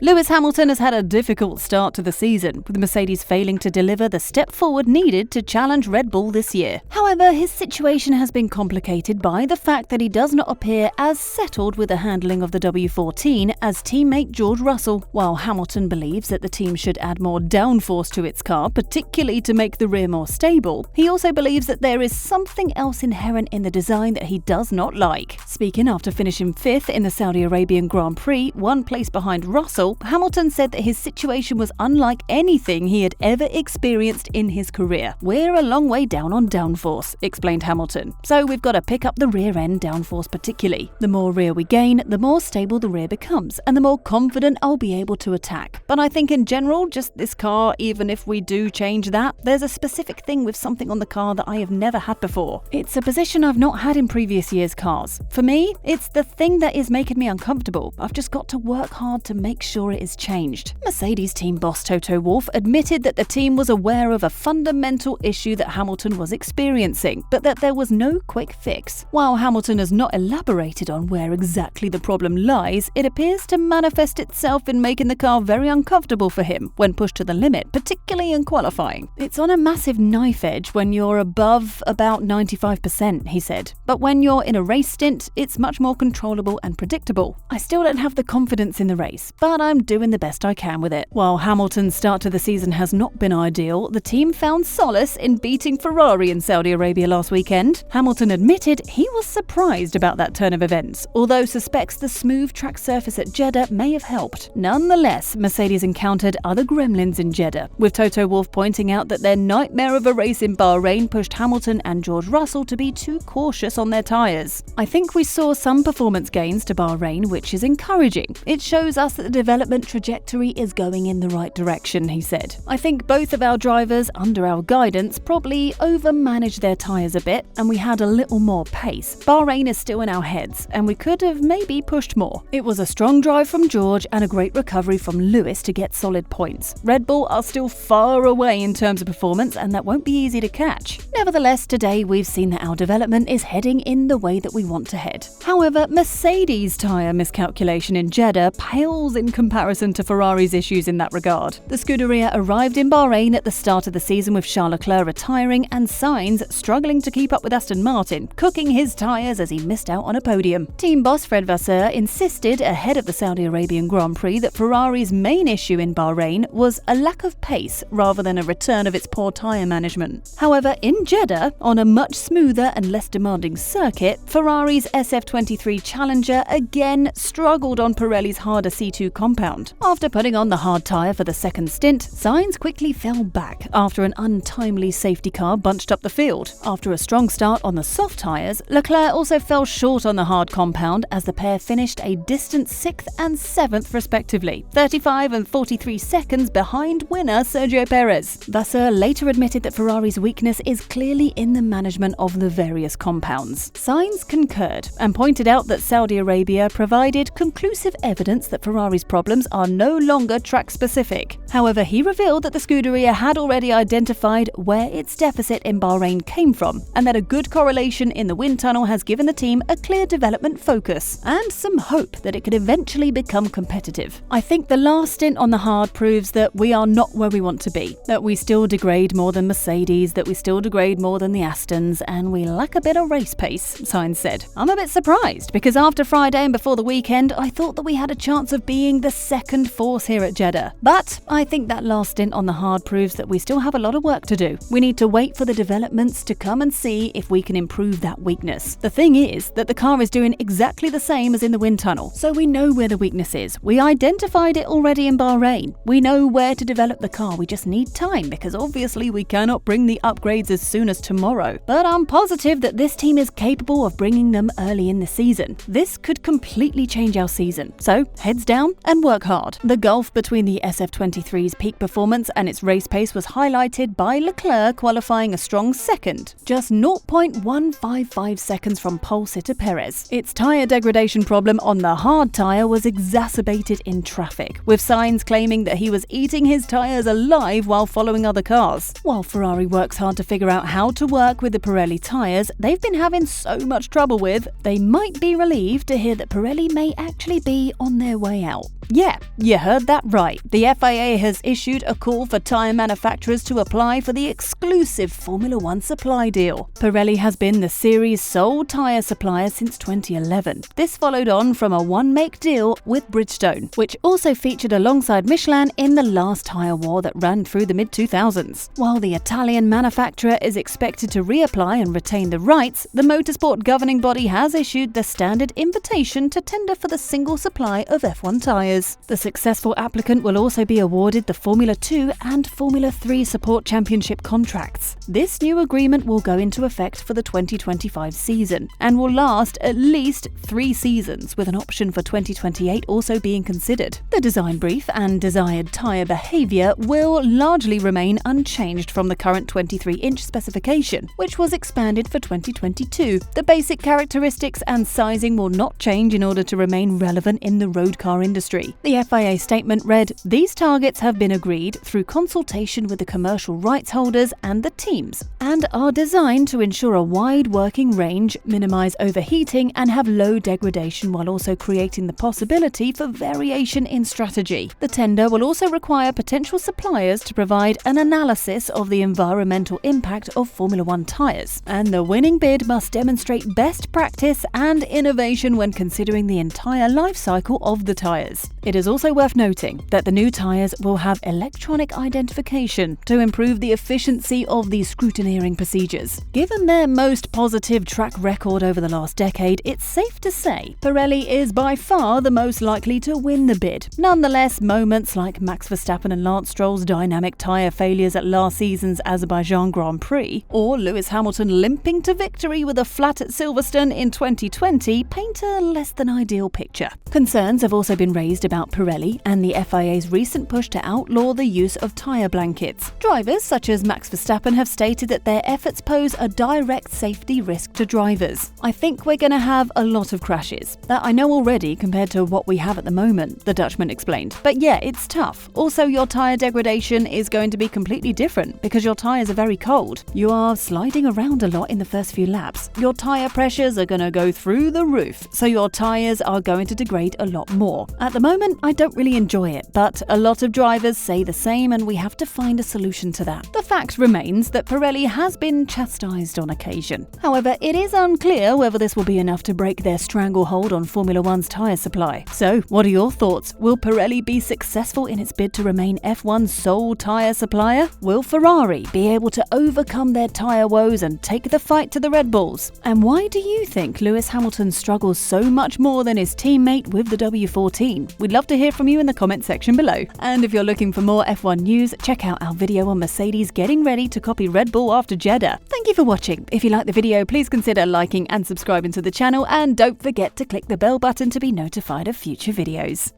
Lewis Hamilton has had a difficult start to the season, with Mercedes failing to deliver the step forward needed to challenge Red Bull this year. However, his situation has been complicated by the fact that he does not appear as settled with the handling of the W14 as teammate George Russell. While Hamilton believes that the team should add more downforce to its car, particularly to make the rear more stable, he also believes that there is something else inherent in the design that he does not like. Speaking after finishing 5th in the Saudi Arabian Grand Prix, one place behind Russell, Hamilton said that his situation was unlike anything he had ever experienced in his career. "We're a long way down on downforce," explained Hamilton. "So we've got to pick up the rear end downforce particularly. The more rear we gain, the more stable the rear becomes, and the more confident I'll be able to attack. But I think in general, just this car, even if we do change that, there's a specific thing with something on the car that I have never had before. It's a position I've not had in previous years' cars. For me, it's the thing that is making me uncomfortable. I've just got to work hard to make sure it is changed." Mercedes team boss Toto Wolff admitted that the team was aware of a fundamental issue that Hamilton was experiencing, but that there was no quick fix. While Hamilton has not elaborated on where exactly the problem lies, it appears to manifest itself in making the car very uncomfortable for him when pushed to the limit, particularly in qualifying. "It's on a massive knife edge when you're above about 95%, he said. "But when you're in a race stint, it's much more controllable and predictable. I still don't have the confidence in the race, but I'm doing the best I can with it." While Hamilton's start to the season has not been ideal, the team found solace in beating Ferrari in Saudi Arabia last weekend. Hamilton admitted he was surprised about that turn of events, although suspects the smooth track surface at Jeddah may have helped. Nonetheless, Mercedes encountered other gremlins in Jeddah, with Toto Wolff pointing out that their nightmare of a race in Bahrain pushed Hamilton and George Russell to be too cautious on their tyres. "I think we saw some performance gains to Bahrain, which is encouraging. It shows us that the development trajectory is going in the right direction," he said. "I think both of our drivers, under our guidance, probably overmanaged their tyres a bit, and we had a little more pace. Bahrain is still in our heads, and we could have maybe pushed more. It was a strong drive from George and a great recovery from Lewis to get solid points. Red Bull are still far away in terms of performance, and that won't be easy to catch. Nevertheless, today we've seen that our development is heading in the way that we want to head." However, Mercedes' tyre miscalculation in Jeddah pales in comparison to Ferrari's issues in that regard. The Scuderia arrived in Bahrain at the start of the season with Charles Leclerc retiring and Sainz struggling to keep up with Aston Martin, cooking his tyres as he missed out on a podium. Team boss Fred Vasseur insisted ahead of the Saudi Arabian Grand Prix that Ferrari's main issue in Bahrain was a lack of pace rather than a return of its poor tyre management. However, in Jeddah, on a much smoother and less demanding circuit, Ferrari's SF23 Challenger again struggled on Pirelli's harder C2 compound. After putting on the hard tyre for the second stint, Sainz quickly fell back after an untimely safety car bunched up the field. After a strong start on the soft tyres, Leclerc also fell short on the hard compound as the pair finished a distant 6th and 7th respectively, 35 and 43 seconds behind winner Sergio Perez. Vasseur later admitted that Ferrari's weakness is clearly in the management of the various compounds. Sainz concurred and pointed out that Saudi Arabia provided conclusive evidence that Ferrari's problems are no longer track-specific. However, he revealed that the Scuderia had already identified where its deficit in Bahrain came from, and that a good correlation in the wind tunnel has given the team a clear development focus and some hope that it could eventually become competitive. "I think the last stint on the hard proves that we are not where we want to be, that we still degrade more than Mercedes, that we still degrade more than the Astons, and we lack a bit of race pace," Sainz said. "I'm a bit surprised, because after Friday and before the weekend, I thought that we had a chance of being the second force here at Jeddah. But I think that last stint on the hard proves that we still have a lot of work to do. We need to wait for the developments to come and see if we can improve that weakness. The thing is that the car is doing exactly the same as in the wind tunnel, so we know where the weakness is. We identified it already in Bahrain. We know where to develop the car. We just need time, because obviously we cannot bring the upgrades as soon as tomorrow. But I'm positive that this team is capable of bringing them early in the season. This could completely change our season. So heads down and work hard." The gulf between the SF23's peak performance and its race pace was highlighted by Leclerc qualifying a strong second, just 0.155 seconds from pole sitter Perez. Its tyre degradation problem on the hard tyre was exacerbated in traffic, with Sainz claiming that he was eating his tyres alive while following other cars. While Ferrari works hard to figure out how to work with the Pirelli tyres they've been having so much trouble with, they might be relieved to hear that Pirelli may actually be on their way out. Yeah, you heard that right. The FIA has issued a call for tyre manufacturers to apply for the exclusive Formula One supply deal. Pirelli has been the series' sole tyre supplier since 2011. This followed on from a one-make deal with Bridgestone, which also featured alongside Michelin in the last tyre war that ran through the mid-2000s. While the Italian manufacturer is expected to reapply and retain the rights, the motorsport governing body has issued the standard invitation to tender for the single supply of F1 tyres. The successful applicant will also be awarded the Formula 2 and Formula 3 support championship contracts. This new agreement will go into effect for the 2025 season and will last at least 3 seasons, with an option for 2028 also being considered. The design brief and desired tyre behaviour will largely remain unchanged from the current 23-inch specification, which was expanded for 2022. The basic characteristics and sizing will not change in order to remain relevant in the road car industry. The FIA statement read, "These targets have been agreed through consultation with the commercial rights holders and the teams, and are designed to ensure a wide working range, minimize overheating, and have low degradation while also creating the possibility for variation in strategy. The tender will also require potential suppliers to provide an analysis of the environmental impact of Formula One tyres, and the winning bid must demonstrate best practice and innovation when considering the entire life cycle of the tyres." It is also worth noting that the new tyres will have electronic identification to improve the efficiency of the scrutineering procedures. Given their most positive track record over the last decade, it's safe to say Pirelli is by far the most likely to win the bid. Nonetheless, moments like Max Verstappen and Lance Stroll's dynamic tyre failures at last season's Azerbaijan Grand Prix, or Lewis Hamilton limping to victory with a flat at Silverstone in 2020 paint a less than ideal picture. Concerns have also been raised about Pirelli and the FIA's recent push to outlaw the use of tyre blankets. Drivers such as Max Verstappen have stated that their efforts pose a direct safety risk to drivers. "I think we're going to have a lot of crashes. That I know already compared to what we have at the moment," the Dutchman explained. "But yeah, it's tough. Also, your tyre degradation is going to be completely different because your tyres are very cold. You are sliding around a lot in the first few laps. Your tyre pressures are going to go through the roof, so your tyres are going to degrade a lot more. At the moment, I don't really enjoy it, but a lot of drivers say the same and we have to find a solution to that." The fact remains that Pirelli has been chastised on occasion. However, it is unclear whether this will be enough to break their stranglehold on Formula One's tyre supply. So, what are your thoughts? Will Pirelli be successful in its bid to remain F1's sole tyre supplier? Will Ferrari be able to overcome their tyre woes and take the fight to the Red Bulls? And why do you think Lewis Hamilton struggles so much more than his teammate with the W14? We'd love to hear from you in the comment section below. And if you're looking for more F1 news, check out our video on Mercedes getting ready to copy Red Bull after Jeddah. Thank you for watching. If you like the video, please consider liking and subscribing to the channel, and don't forget to click the bell button to be notified of future videos.